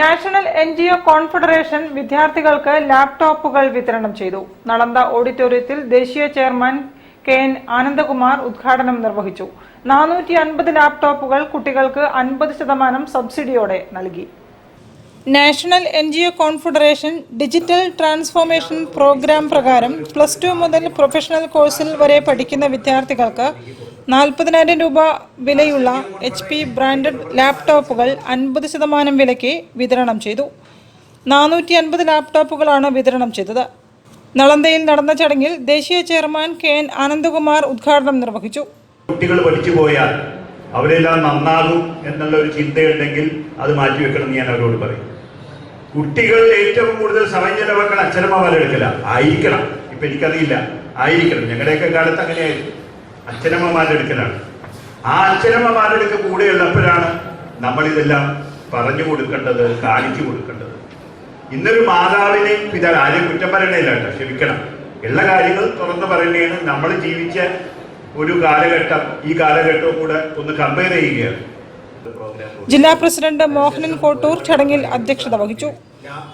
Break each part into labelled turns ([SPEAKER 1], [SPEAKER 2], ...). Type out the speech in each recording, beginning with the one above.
[SPEAKER 1] National NGO confederation വിദ്യാർത്ഥികൾക്ക് ലാപ്ടോപ്പുകൾ വിതരണം ചെയ്തു. നളന്ദ ഓഡിറ്റോറിയത്തിൽ ദേശീയ ചെയർമാൻ KN ആനന്ദകുമാർ ഉദ്ഘാടനം നിർവഹിച്ചു. 450 ലാപ്ടോപ്പുകൾ കുട്ടികൾക്ക് 50% സബ്സിഡിയോടെ നൽകി. National NGO confederation digital transformation programme പ്രകാരം +2 മുതൽ പ്രൊഫഷണൽ കോഴ്സിൽ വരെ പഠിക്കുന്ന വിദ്യാർത്ഥികൾക്ക് 40,000 രൂപ വിലയുള്ള HP ബ്രാൻഡഡ് ലാപ്ടോപ്പുകൾ 50% വിലയ്ക്ക് വിതരണം ചെയ്തു. 450 ലാപ്ടോപ്പുകളാണ് വിതരണം ചെയ്തത്. നളന്ദയിൽ നടന്ന ചടങ്ങിൽ ദേശീയ ചെയർമാൻ KN ആനന്ദകുമാർ ഉദ്ഘാടനം നിർവഹിച്ചു.
[SPEAKER 2] കുട്ടികൾ പഠിച്ചു പോയാൽ അവരെല്ലാം നന്നാകും എന്നുള്ള ഒരു ചിന്തയുണ്ടെങ്കിൽ അത് മാറ്റിവെക്കണം എന്ന് ഞാൻ അവരോട് പറയും. കുട്ടികൾ ഏറ്റവും കൂടുതൽ സമയം ചെലവാക്കാൻ അച്ഛനമ്മമാരെടുക്കല ആയിരിക്കണം. ഇപ്പൊ എനിക്കറിയില്ല, ആയിരിക്കണം. ഞങ്ങളുടെയൊക്കെ കാലത്ത് അങ്ങനെയായിരുന്നു. അച്ഛനമ്മമാരുടെ അടുക്കലാണ്. ആ അച്ഛനമ്മമാരുടെ അടുക്ക കൂടെയുള്ളപ്പോഴാണ് നമ്മളിതെല്ലാം പറഞ്ഞു കൊടുക്കേണ്ടത്, കാണിച്ചു കൊടുക്കേണ്ടത്. ഇന്നൊരു മാതാവിനെയും പിതാവ് ആരെയും കുറ്റം പറയണേല്ല കേട്ടോ, ക്ഷമിക്കണം. ഉള്ള കാര്യങ്ങൾ തുറന്നു പറയുന്നതാണ്. നമ്മൾ ജീവിച്ച ഒരു കാലഘട്ടം ഈ കാലഘട്ടവും കൂടെ ഒന്ന് കമ്പയർ ചെയ്യുകയാണ്.
[SPEAKER 1] ജില്ലാ പ്രസിഡന്റ് മോഹനൻ കോട്ടൂർ ചടങ്ങിൽ അധ്യക്ഷത വഹിച്ചു.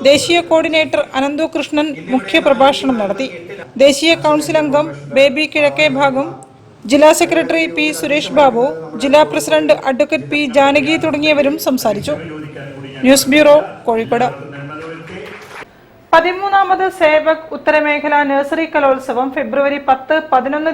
[SPEAKER 1] ദേശീയ കോർഡിനേറ്റർ അനന്തു കൃഷ്ണൻ മുഖ്യപ്രഭാഷണം നടത്തി. ദേശീയ കൗൺസിൽ അംഗം ബേബി കിഴക്കേ ഭാഗം, ജില്ലാ സെക്രട്ടറി P സുരേഷ് ബാബു, ജില്ലാ പ്രസിഡന്റ് അഡ്വക്കേറ്റ് P ജാനകി തുടങ്ങിയവരും സംസാരിച്ചു. News bureau, Kozhikode. 13ാമത് സേവക് ഉത്തരമേഖല നഴ്സറി കലോത്സവം ഫെബ്രുവരി 10, 11